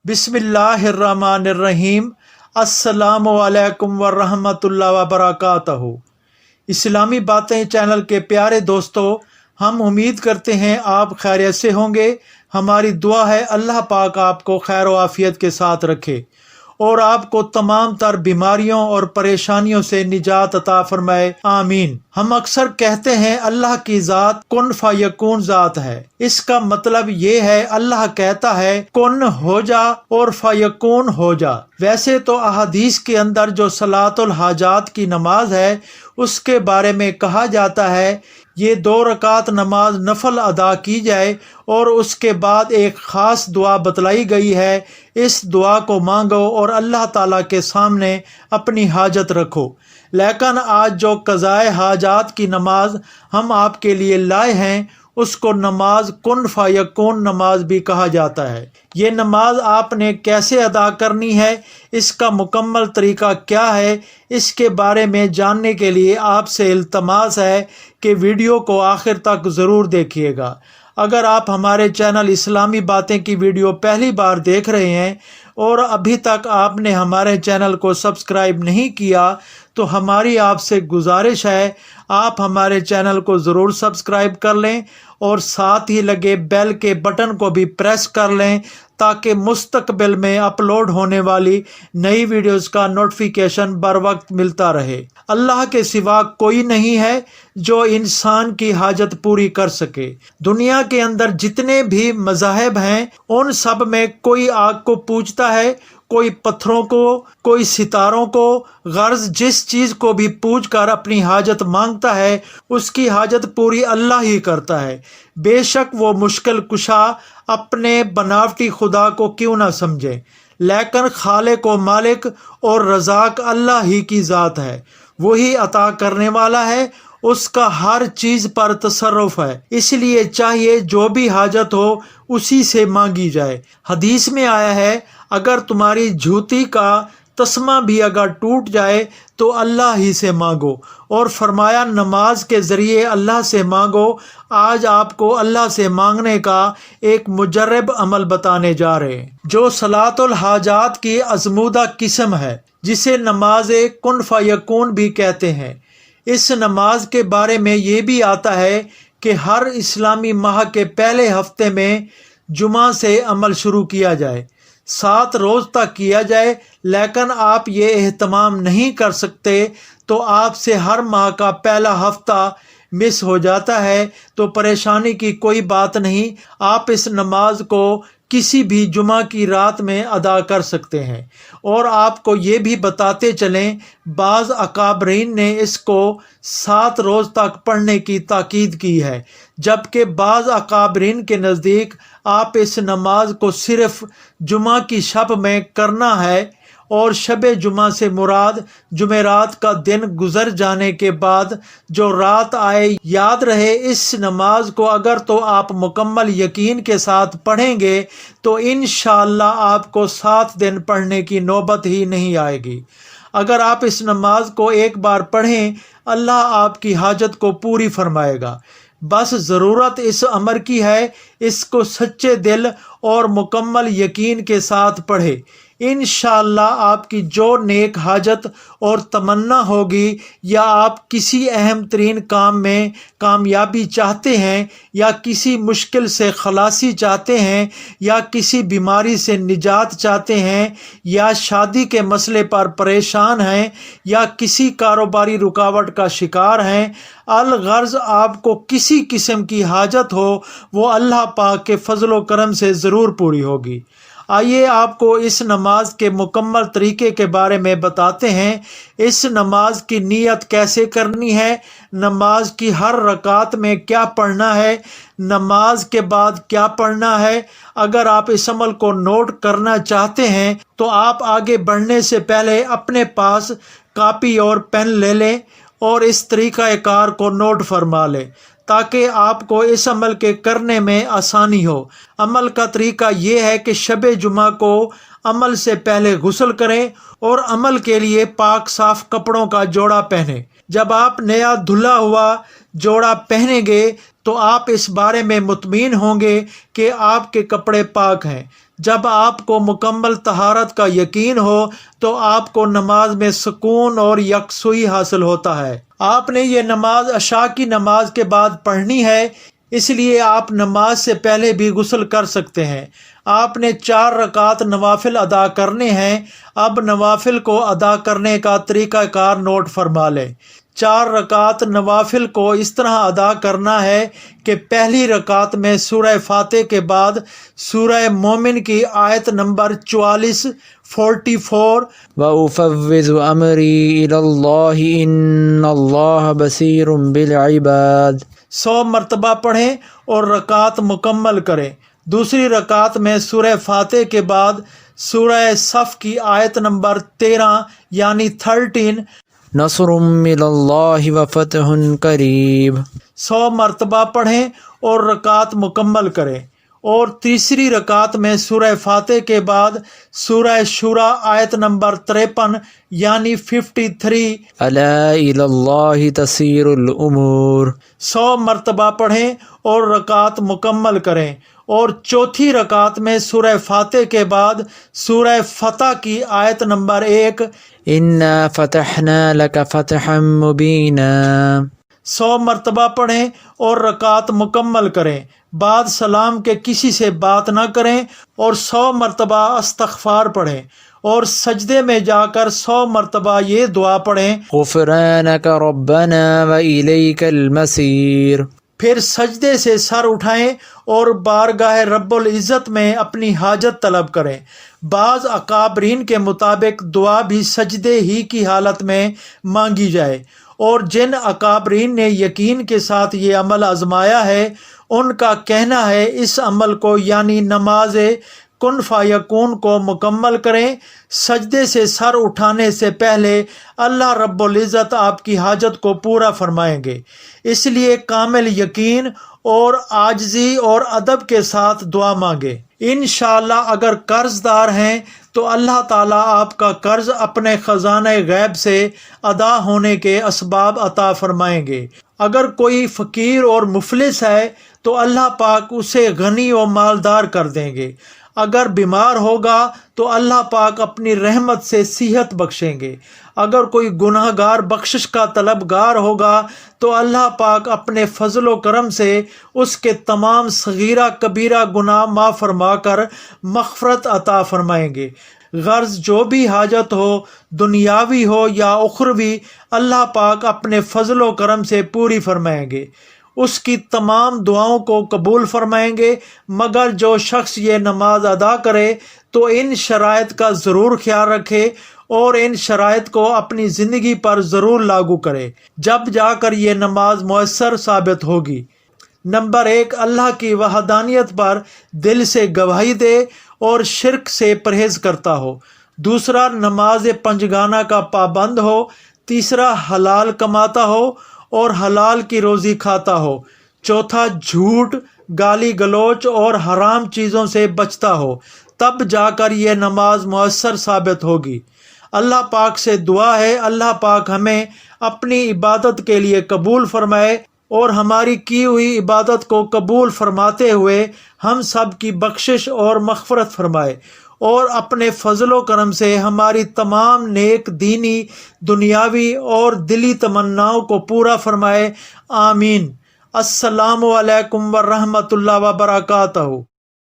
बिस्मिल्लाहिर्रहमानिर्रहीम। अस्सलामु अलैकुम वरहमतुल्लाह वबरकातहू। इस्लामी बातें चैनल के प्यारे दोस्तों, हम उम्मीद करते हैं आप खैरियत से होंगे। हमारी दुआ है अल्लाह पाक आपको खैर व आफियत के साथ रखे और आपको तमाम तर बीमारियों और परेशानियों से निजात अता फरमाए, आमीन। हम अक्सर कहते हैं अल्लाह की ज़ात कुन फयकून ज़ात है। इसका मतलब ये है अल्लाह कहता है कुन हो जा और फयकून हो जा। वैसे तो अहादीस के अंदर जो सलातुल हाजात की नमाज है उसके बारे में कहा जाता है ये 2 रकात नमाज नफल अदा की जाए और उसके बाद एक ख़ास दुआ बतलाई गई है। इस दुआ को मांगो और अल्लाह ताला के सामने अपनी हाजत रखो। लेकिन आज जो क़ज़ाए हाजात की नमाज हम आपके लिए लाए हैं उसको नमाज कुन फ़यकून नमाज भी कहा जाता है। ये नमाज आपने कैसे अदा करनी है, इसका मुकम्मल तरीका क्या है, इसके बारे में जानने के लिए आपसे इल्तमास है कि वीडियो को आखिर तक ज़रूर देखिएगा। अगर आप हमारे चैनल इस्लामी बातें की वीडियो पहली बार देख रहे हैं और अभी तक आपने हमारे चैनल को सब्सक्राइब नहीं किया तो हमारी आपसे गुजारिश है आप हमारे चैनल को ज़रूर सब्सक्राइब कर लें और साथ ही लगे बेल के बटन को भी प्रेस कर लें ताकि मुस्तकबिल में अपलोड होने वाली नई वीडियोस का नोटिफिकेशन बर वक्त मिलता रहे। अल्लाह के सिवा कोई नहीं है जो इंसान की हाजत पूरी कर सके। दुनिया के अंदर जितने भी मज़ाहिब हैं उन सब में कोई आग को पूजता है, कोई पत्थरों को, कोई सितारों को, गर्ज जिस चीज़ को भी पूज कर अपनी हाजत मांगता है उसकी हाजत पूरी अल्लाह ही करता है। बेशक वो मुश्किल कुशा अपने बनावटी खुदा को क्यों ना समझे, लेकिन खालिक व मालिक और रज़ाक अल्लाह ही की ज़ात है। वही अता करने वाला है, उसका हर चीज़ पर तसर्रुफ है। इसलिए चाहिए जो भी हाजत हो उसी से मांगी जाए। हदीस में आया है अगर तुम्हारी जूती का तस्मा भी अगर टूट जाए तो अल्लाह ही से मांगो, और फरमाया नमाज के ज़रिए अल्लाह से मांगो। आज आपको अल्लाह से मांगने का एक मुजर्रब अमल बताने जा रहे हैं जो सलातुल हाजात की अज़मूदा किस्म है, जिसे नमाज कुन फ़यकून भी कहते हैं। इस नमाज के बारे में ये भी आता है कि हर इस्लामी माह के पहले हफ्ते में जुमा से अमल शुरू किया जाए, 7 रोज़ तक किया जाए। लेकिन आप ये एहतमाम नहीं कर सकते तो आपसे हर माह का पहला हफ्ता मिस हो जाता है तो परेशानी की कोई बात नहीं। आप इस नमाज को किसी भी जुमा की रात में अदा कर सकते हैं। और आपको ये भी बताते चलें बाज़ अकाबरीन ने इसको 7 रोज़ तक पढ़ने की ताकीद की है, जबकि बाज़ अकाबरीन के नज़दीक आप इस नमाज को सिर्फ़ जुमा की शब में करना है और शब जुमा से मुराद जुमेरात का दिन गुजर जाने के बाद जो रात आए। याद रहे इस नमाज को अगर तो आप मुकम्मल यकीन के साथ पढ़ेंगे तो इंशाअल्लाह आपको 7 दिन पढ़ने की नौबत ही नहीं आएगी। अगर आप इस नमाज को एक बार पढ़ें अल्लाह आपकी हाजत को पूरी फरमाएगा। बस ज़रूरत इस अमर की है, इसको सच्चे दिल और मुकम्मल यकीन के साथ पढ़े। इंशाअल्लाह आपकी जो नेक हाजत और तमन्ना होगी, या आप किसी अहम तरीन काम में कामयाबी चाहते हैं, या किसी मुश्किल से खलासी चाहते हैं, या किसी बीमारी से निजात चाहते हैं, या शादी के मसले पर परेशान हैं, या किसी कारोबारी रुकावट का शिकार हैं, अलगर्ज आपको किसी किस्म की हाजत हो वो अल्लाह पाक के फजलो करम से ज़रूर पूरी होगी। आइए आपको इस नमाज के मुकम्मल तरीके के बारे में बताते हैं। इस नमाज की नीयत कैसे करनी है, नमाज की हर रकात में क्या पढ़ना है, नमाज के बाद क्या पढ़ना है। अगर आप इस अमल को नोट करना चाहते हैं तो आप आगे बढ़ने से पहले अपने पास कापी और पेन ले लें और इस तरीक़ा कार को नोट फरमा लें ताकि आपको इस अमल के करने में आसानी हो। अमल का तरीका ये है कि शब जुमा को अमल से पहले गुस्ल करें और अमल के लिए पाक साफ कपड़ों का जोड़ा पहने। जब आप नया धुला हुआ जोड़ा पहनेंगे तो आप इस बारे में मुतमीन होंगे कि आपके कपड़े पाक हैं। جب آپ کو مکمل طہارت کا یقین ہو تو آپ کو نماز میں سکون اور یکسوئی حاصل ہوتا ہے۔ آپ نے یہ نماز عشاء کی نماز کے بعد پڑھنی ہے، اس لیے آپ نماز سے پہلے بھی غسل کر سکتے ہیں۔ آپ نے 4 رکعت نوافل ادا کرنے ہیں۔ اب نوافل کو ادا کرنے کا طریقہ کار نوٹ فرما لیں۔ 4 رکعت نوافل کو اس طرح ادا کرنا ہے کہ پہلی رکعت میں سورہ فاتح کے بعد سورہ مومن کی آیت نمبر 44 وَأُفَوِّضُ أَمْرِي إِلَى اللَّهِ إِنَّ اللَّهَ بَصِيرٌ بِالْعِبَادِ 100 مرتبہ پڑھیں اور رکعت مکمل کریں۔ دوسری رکعت میں سورہ فاتح کے بعد سورہ صف کی آیت نمبر 13 یعنی 13 نَصْرٌ مِّنَ اللَّهِ وَفَتْحٌ قَرِيبٌ 100 مرتبہ پڑھیں اور رکعت مکمل کریں۔ اور تیسری رکعت میں سورہ فاتح کے بعد سورہ شورى آیت نمبر 53 یعنی 53 أَلَا إِلَى اللَّهِ تَسِيرُ الْأُمُورُ 100 مرتبہ پڑھیں اور رکعت مکمل کریں۔ اور چوتھی رکعت میں سورہ فاتح کے بعد سورہ فتح کی آیت نمبر 1 إِنَّا فَتَحْنَا لَكَ فَتْحًا مُبِينًا 100 مرتبہ پڑھیں اور رکعت مکمل کریں۔ بعد سلام کے کسی سے بات نہ کریں اور 100 مرتبہ استغفار پڑھیں اور سجدے میں جا کر 100 مرتبہ یہ دعا پڑھیں غفرانك ربنا وإليك المصير پھر سجدے سے سر اٹھائیں اور بارگاہ رب العزت میں اپنی حاجت طلب کریں۔ بعض اکابرین کے مطابق دعا بھی سجدے ہی کی حالت میں مانگی جائے، اور جن اکابرین نے یقین کے ساتھ یہ عمل آزمایا ہے ان کا کہنا ہے اس عمل کو یعنی نماز کن فیکون کو مکمل کریں۔ سجدے سے سر اٹھانے سے پہلے اللہ رب العزت آپ کی حاجت کو پورا فرمائیں گے، اس لیے کامل یقین اور عاجزی اور ادب کے ساتھ دعا مانگے۔ انشاءاللہ اگر قرض دار ہیں تو اللہ تعالیٰ آپ کا قرض اپنے خزانہ غیب سے ادا ہونے کے اسباب عطا فرمائیں گے۔ اگر کوئی فقیر اور مفلس ہے تو اللہ پاک اسے غنی و مالدار کر دیں گے۔ اگر بیمار ہوگا تو اللہ پاک اپنی رحمت سے صحت بخشیں گے۔ اگر کوئی گناہ گار بخشش کا طلبگار ہوگا تو اللہ پاک اپنے فضل و کرم سے اس کے تمام صغیرہ کبیرہ گناہ معاف فرما کر مغفرت عطا فرمائیں گے۔ غرض جو بھی حاجت ہو، دنیاوی ہو یا اخروی، اللہ پاک اپنے فضل و کرم سے پوری فرمائیں گے، اس کی تمام دعاؤں کو قبول فرمائیں گے۔ مگر جو شخص یہ نماز ادا کرے تو ان شرائط کا ضرور خیال رکھے اور ان شرائط کو اپنی زندگی پر ضرور لاگو کرے، جب جا کر یہ نماز مؤثر ثابت ہوگی۔ نمبر 1، اللہ کی وحدانیت پر دل سے گواہی دے اور شرک سے پرہیز کرتا ہو۔ دوسرا، نماز پنجگانہ کا پابند ہو۔ تیسرا، حلال کماتا ہو اور حلال کی روزی کھاتا ہو۔ چوتھا، جھوٹ، گالی گلوچ اور حرام چیزوں سے بچتا ہو، تب جا کر یہ نماز مؤثر ثابت ہوگی۔ اللہ پاک سے دعا ہے اللہ پاک ہمیں اپنی عبادت کے لیے قبول فرمائے اور ہماری کی ہوئی عبادت کو قبول فرماتے ہوئے ہم سب کی بخشش اور مغفرت فرمائے، اور اپنے فضل و کرم سے ہماری تمام نیک دینی، دنیاوی اور دلی تمناؤں کو پورا فرمائے۔ آمین۔ السلام علیکم ورحمۃ اللہ وبرکاتہ۔